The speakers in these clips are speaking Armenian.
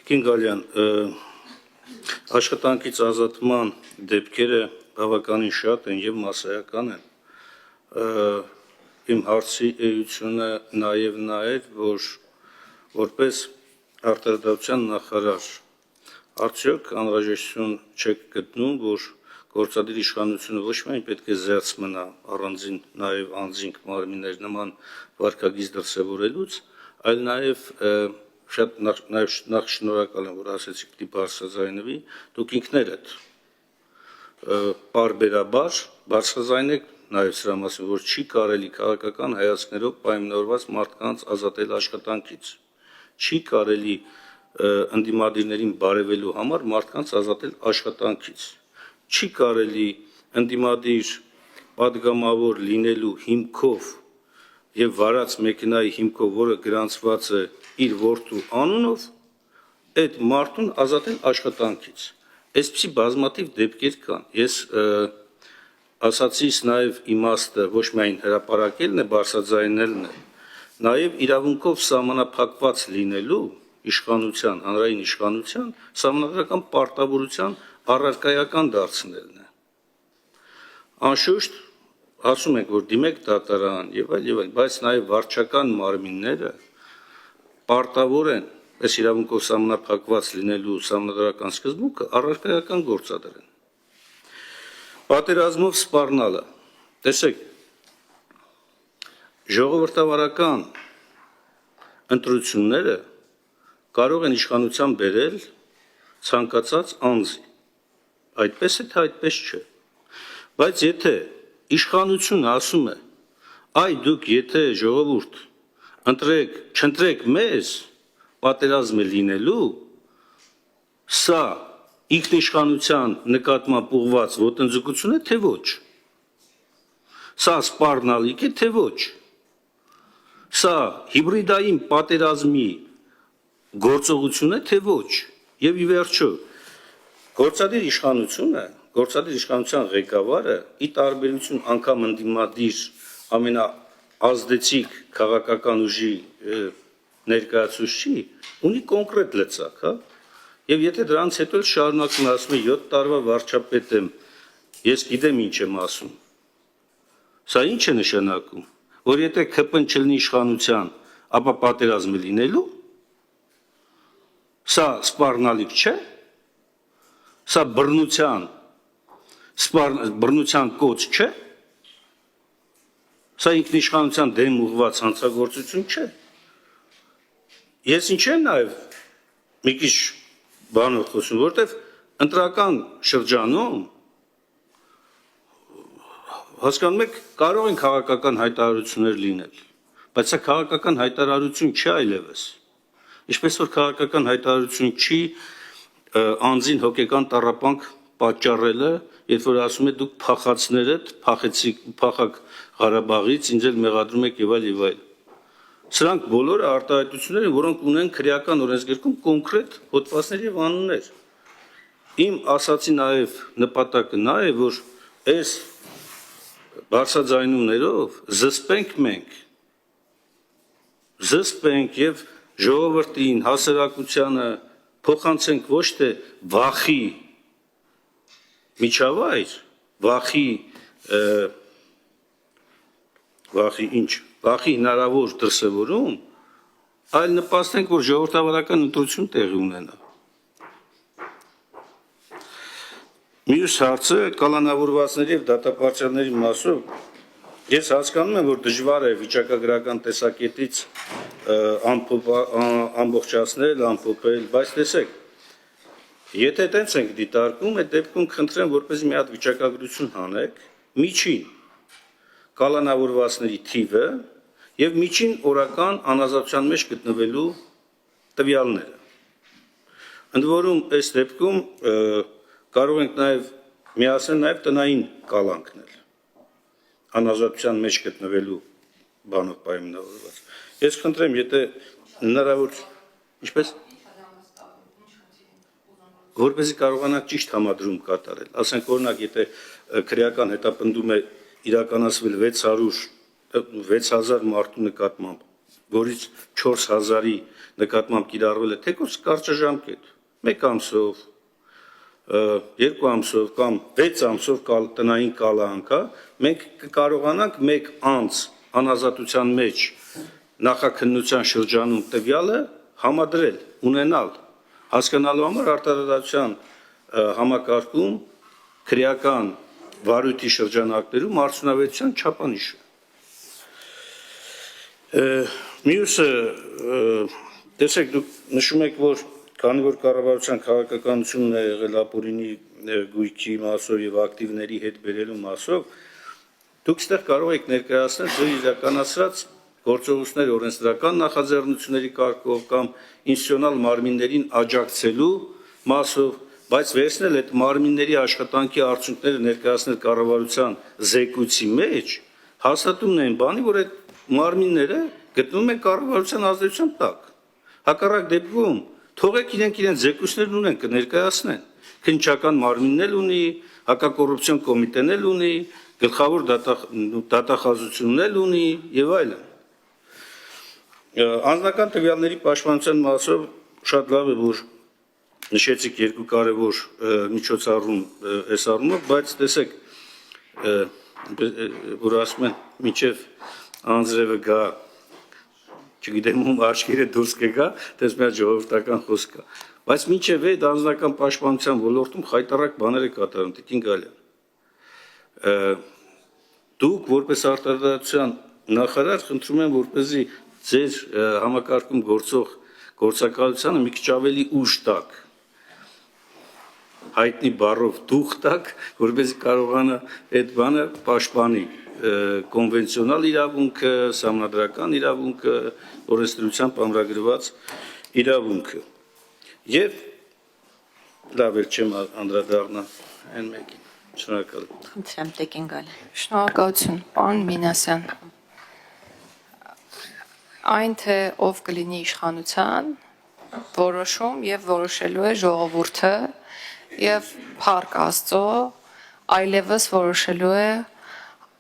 Կինգալյան, աշխատանքից ազատման դեպքերը բավականին շատ են և մասսայական են։ Իմ հարցի էությունը նաև նա էր, որ որպես արտարդատության նախարար արդյոք անհրաժեշտություն չեք գտնում, որ գործադիր իշխանությունը ոչ միայն պետք է զերծ մնա առանձին նաև անձինք մարմիններ նման վարքագիծ դրսևորելուց, այլ նաև շատ նախ շնորհակալ եմ, որ ասեցիք պիտի բարձրաձայնվի, դուք ինքներդ պարբերաբար բարձրաձայնեք նաև սրա մասին, որ չի կարելի քաղաքական հայացքներով պայմանավորված մարդկանց ազատել աշխատանքից, չի կարելի ընդդիմադիրներին բարևելու համար մարդկանց ազատել աշխատանքից, չի կարելի ընդդիմադիր պատգամավոր լինելու հիմքով և վարած մեքենայի հիմքով, որը գրանցված է իր որդու անունով, այդ մարդուն ազատել աշխատանքից։ Այսպիսի բազմաթիվ դեպքեր կան։ Ես ասացիս նաև իմաստը ոչ միայն հրապարակելն է, բարձրաձայնելն է, նաև իրավունքով սահմանափակված լինելու իշխանության, հանրային իշխանության սահմանադրական պարտավորության առարկայական դարձնելն է։ Անշուշտ ասում ենք, որ դիմեք դատարան եւ այլ, բայց նաև վարչական մարմինները պարտավոր են այս իրավունքով սահմանափակված լինելու սահմանադրական սկզբունքը առարկայական գործադրեն։ Պատերազմով սպառնալը, տեսեք, ժողովրդավարական ընտրությունները կարող են իշխանության բերել ցանկացած անձի, այդպես է, թե այդպես չէ, բայց եթե իշխանությունը ասում է, այ դուք եթե ժողովուրդ չընտրեք մեզ, պատերազմ է լինելու, սա ինքնիշխանության նկատմամբ ուղղված ոտնձգություն է, թե ոչ, սա սպառնալիք է, թե ոչ, սա հիբրիդային պատերազմի գործողություն է, թե ոչ, եւ ի վերջո գործադիր իշխանության ղեկավարը ի տարբերություն անգամ ընդդիմադիր ամենաազդեցիկ քաղաքական ուժի ներկայացուցչի ունի կոնկրետ լծակ, հա, եւ եթե դրանից հետո շարունակում ասում է 7 տարվա վարչապետ եմ, ես գիտեմ ինչ եմ ասում, սա ինչ է նշանակում, որ եթե ԿՊ-ն չլինի իշխանության, ապա պատերազմ է լինելու, սա սպառնալիք չէ, սա բռնության կոչ չէ, սա ինքնիշխանության դեմ ուղղված հանցագործություն չէ։ Ես ինչ եմ նաև մի քիչ բանով խոսում, որտեվ ընտրական շրջանում հասկանում եք, կարող են քաղաքական հայտարարություններ լինել, բայց սա քաղաքական հայտարարություն չէ այլևս։ Ինչպես որ քաղաքական հայտարարություն չի անձին հոգեկան տառապանք պատճառելը, երբ որ ասում է դուք փախածներդ փախակ Ղարաբաղից, ինձ էլ մեղադրում եք եւ այլ։ Սրանք բոլորը արտահայտություններ են, որոնք ունեն քրեական օրենսգրքում կոնկրետ հոդվածներ եւ անուններ։ Իմ ասացի նաեւ նպատակը նա է, որ այս բարձրաձայնումներով զսպենք եւ ժողովրդին, հասարակությանը փոխանցենք ոչ թե վախի միջավայր, վախի հնարավոր դրսևորում, այլ նպաստենք, որ ժողովրդավարական ընտրություն տեղի ունենա։ Մյուս հարցը կալանավորվածների եւ դատապարտյալների մասով ես հասկանում եմ, որ դժվար է վիճակագրական տեսակետից ամբողջացնել, ամփոփել, բայց տեսեք, եթե տենց ենք դիտարկում, այդ դեպքում խնդրեմ, որպեսզի մի հատ վիճակագրություն հանեք, միջին կալանավորվածների թիվը եւ միջին օրական անազատության մեջ գտնվելու տվյալները։ Ընդ որում, այս դեպքում կարող ենք նաև միացնել նաև տնային կալանքներ անազատության մեջ գտնվելու բանով պայմանավորված։ Ես խնդրեմ, եթե հնարավոր, ինչպես որպեսզի կարողանանք ճիշտ համադրում կատարել։ Ասենք օրինակ, եթե քրեական հետապնդում է իրականացվել 6000 մարդու նկատմամբ որից 4000-ի նկատմամբ կիրառվել է թեկուզ կարճաժամկետ, 1 ամսով, 2 ամսով կամ 6 ամսով տնային կալանք, մենք կկարողանանք 1 ամս անազատության մեջ նախաքննության շրջանում տվյալը համադրել, ունենալ, հասկանալու համար արտադրության համակարգում քրեական վարույթի շրջանակներում արդյունավետության չափանիշը։ Մյուսը, տեսեք, դուք նշում եք, որ քանի որ կառավարության քաղաքականությունն է եղել ապօրինի գույքի մասով եւ ակտիվների հետ բերելու մասով, դուք այստեղ կարող եք ներկայացնել ձեր իրականացրած գործողությունների օրենսդրական նախաձեռնությունների կարգով կամ ինստիտուցիոնալ մարմիններին աջակցելու մասով, բայց վերցնել այդ մարմինների աշխատանքի արդյունքները ներկայացնել կառավարության զեկույցի մեջ, հաստատումն են բանի, որ այդ մարմինները գտնվում են կառավարության ազդեցության տակ։ Հակառակ դեպքում թողեք իրենք զեկույցներն ունեն կներկայացնեն։ Քննչական մարմինն էլ ունի, հակակոռուպցիոն կոմիտեն էլ ունի, գլխավոր դատախազությունն էլ ունի եւ այլն։ Անձնական տվյալների պաշտպանության մասով շատ լավ է, որ նշեցիք երկու կարևոր միջոցառում այս առումով, բայց տեսեք, որ ասում են մինչև անձրևը գա, չգիտեմ ում աչքերը դուրս կգա, դες մի ժողովրդական խոսք կա, բայց մինչև այդ անձնական պաշտպանության ոլորտում խայտառակ բաներ է կատարում, Տիկին Գալյան։ Դուք որպես արտադրության նախարար խնդրում եմ, որպեսզի ձեր համակարգում գործող գործակալությանը մի քիչ ավելի ուժ տաք, հայտնի բառով դուխ տաք, որպեսզի կարողանա այդ բանը պաշտպանի կոնվենցիոնալ իրավունքը, սահմանադրական իրավունքը, օրենսդրությամբ ամրագրված իրավունքը։ Եվ լավ էր չեմ անդրադառնա այն մեկին։ Շնորհակալ եմ։ Խնդրեմ Տիկին Գալյան։ Շնորհակալություն, պարոն Մինասյան։ Այն թե ով կլինի իշխանության որոշում եւ որոշելու է ժողովուրդը եւ Փառք Աստծո այլևս որոշելու է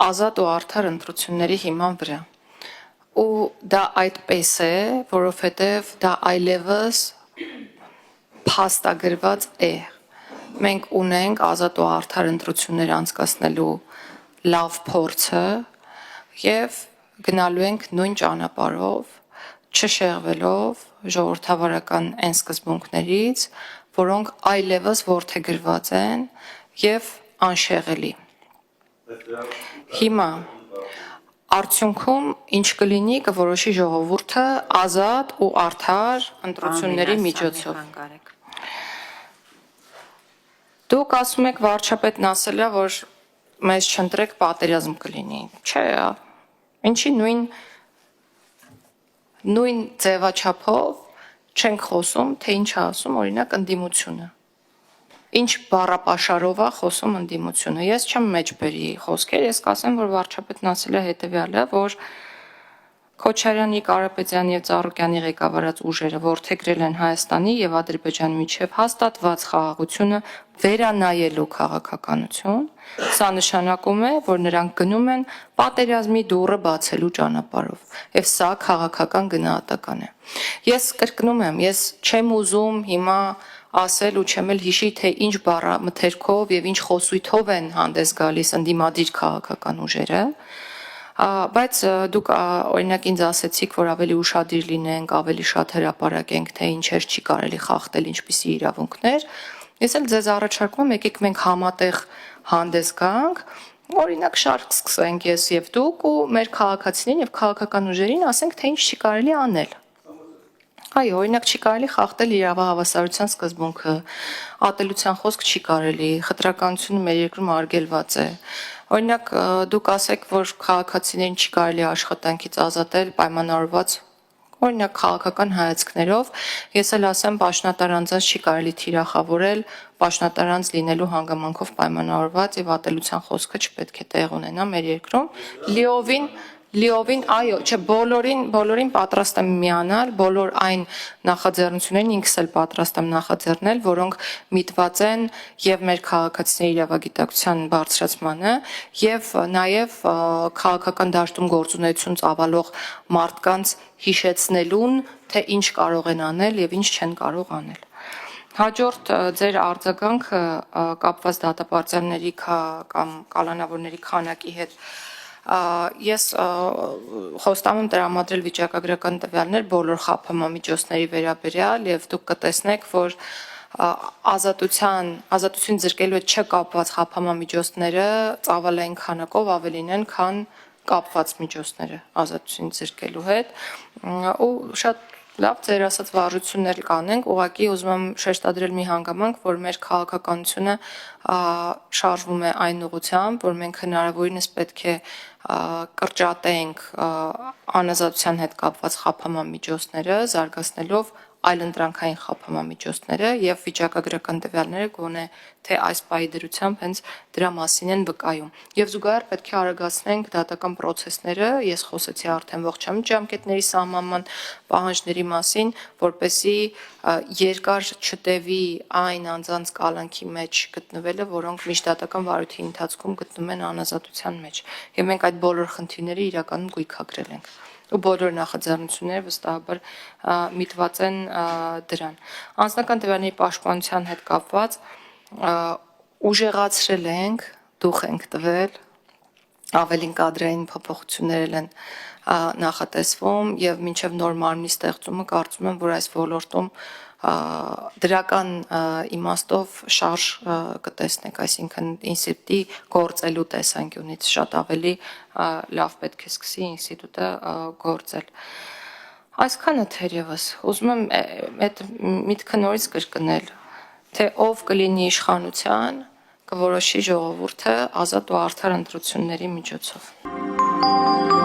ազատ ու արդար ընտրությունների հիման վրա։ Ու դա այդպես է, որովհետեւ դա այլևս փաստագրված է։ Մենք ունենք ազատ ու արդար ընտրություններ անցկացնելու լավ փորձը եւ գնալու ենք նույն ճանապարհով, չշեղվելով ժողովրդավարական այն սկզբունքներից, որոնք այլևս որդեգրված են եւ անշեղելի։ Հիմա արդյունքում ինչ կլինի կորոշի ժողովուրդը ազատ ու արդար ընտրությունների միջոցով։ Դուք ասում եք վարչապետն ասել է, որ մեզ չընտրեք պատերազմ կլինի։ Չէ, ինչի նույն ձևաչափով չենք խոսում, թե ինչ է ասում, օրինակ ընդդիմությունը։ Ինչ բառապաշարով է խոսում ընդդիմությունը։ Ես չեմ մեջ բերի խոսքեր, ես կասեմ, որ վարչապետն ասել է հետեւյալը, որ Քոչարյանի, Կարապետյանի եւ Ծառուկյանի ղեկավարած ուժերը որդեգրել են Հայաստանի եւ Ադրբեջանի միջև հաստատված խաղաղությունը վերանայելու քաղաքականություն, սա նշանակում է, որ նրանք գնում են պատերազմի դուռը բացելու ճանապարհով, եւ սա քաղաքական գնահատական է։ Ես կրկնում եմ, ես չեմ ուզում հիմա ասել ու չեմ էլ հիշի, թե ինչ բառամթերքով եւ ինչ խոսույթով են հանդես գալիս ընդդիմադիր քաղաքական ուժերը, բայց դուք օրինակ ինձ ասեցիք, որ ավելի ուշադիր լինենք, ավելի շատ հրապարակենք, թե ինչեր չի կարելի խախտել, ինչպիսի իրավունքներ։ Ես էլ ձեզ առաջարկում եմ, եկեք մենք համատեղ հանդես գանք, օրինակ շարք սկսենք ես եւ դուք ու մեր քաղաքացիներին եւ քաղաքական ուժերին ասենք, թե ինչ չի կարելի անել։ Այո, օրինակ չի կարելի խախտել իրավահավասարության սկզբունքը, ատելության խոսք չի կարելի, խտրականությունը մեր երկրում արգելված է։ Օրինակ դուք ասեք, որ քաղաքացիներին չի կարելի աշխատանքից ազատել պայմանավորված օրինակ քաղաքական հայացքներով, ես էլ ասեմ պաշտոնատար անձանց չի կարելի թիրախավորել պաշտոնատար անձ լինելու հանգամանքով պայմանավորված եւ ատելության խոսքը չպետք է տեղ ունենա մեր երկրում։ Լիովին, այո, չէ, բոլորին պատրաստ եմ միանալ, բոլոր այն նախաձեռնություններին ինքս էլ պատրաստ եմ նախաձեռնել, որոնք միտված են եւ մեր քաղաքացիների իրավագիտակցության բարձրացմանը եւ նաեւ քաղաքական դաշտում գործունեություն ծավալող մարդկանց հիշեցնելուն, թե ինչ կարող են անել եւ ինչ չեն կարող անել։ Հաջորդ ձեր արձագանքը կապված դատապարտյալների կամ կալանավորների քանակի հետ ես խոստանում եմ տրամադրել վիճակագրական տվյալներ բոլոր խաբամամիջոցների վերաբերյալ եւ դուք կտեսնեք, որ ազատություն զրկելու հետ չկապված խաբամամիջոցները ծավալային քանակով ավելին են, քան կապված միջոցները ազատություն զրկելու հետ ու շատ լավ ձեր ասած վարժություններ կանենք, ուղղակի ուզում եմ շեշտադրել մի հանգամանք, որ մեր քաղաքականությունը շարժվում է այն ուղղությամբ, որ մենք հնարավորինս պետք է կրճատենք անազատության հետ կապված խաբամամիջոցները, զարգացնելով այլընտրանքային խաբամամիջոցները եւ վիճակագրական տվյալները գոնե թե այս պահի դրությամբ հենց դրա մասին են վկայում։ Եվ զուգահեռ պետք է արագացնենք դատական process-ները, ես խոսեցի արդեն ողջամիտ ժամկետների սահմանման պահանջների մասին, որպեսզի երկար չտևի այն անձանց կալանքի մեջ գտնվելը, որոնք միջդատական վարույթի ընթացքում գտնվում են անազատության մեջ։ Եվ մենք այդ բոլոր խնդիրները իրականում գույքագրել ենք։ Ու բոլոր նախաձեռնությունները վստահաբար միտված են դրան։ Անձնական տվյալների պաշտպանության հետ կապված ուժեղացրել ենք, դուխ ենք տվել, ավելին կադրային փոփոխություններ են նախատեսվում եւ մինչեւ նոր մարմնի ստեղծումը կարծում եմ, որ այս ոլորտում դրական իմաստով շարժ կտեսնենք, այսինքն ինստիտուտի գործելու տեսանկյունից շատ ավելի լավ պետք է սկսի ինստիտուտը գործել։ Այսքանը թերևս ուզում եմ այդ միտքը նորից կրկնել, թե ով կլինի իշխանության, կորոշի ժողովուրդը ազատ ու արդար ընտրությունների միջոցով։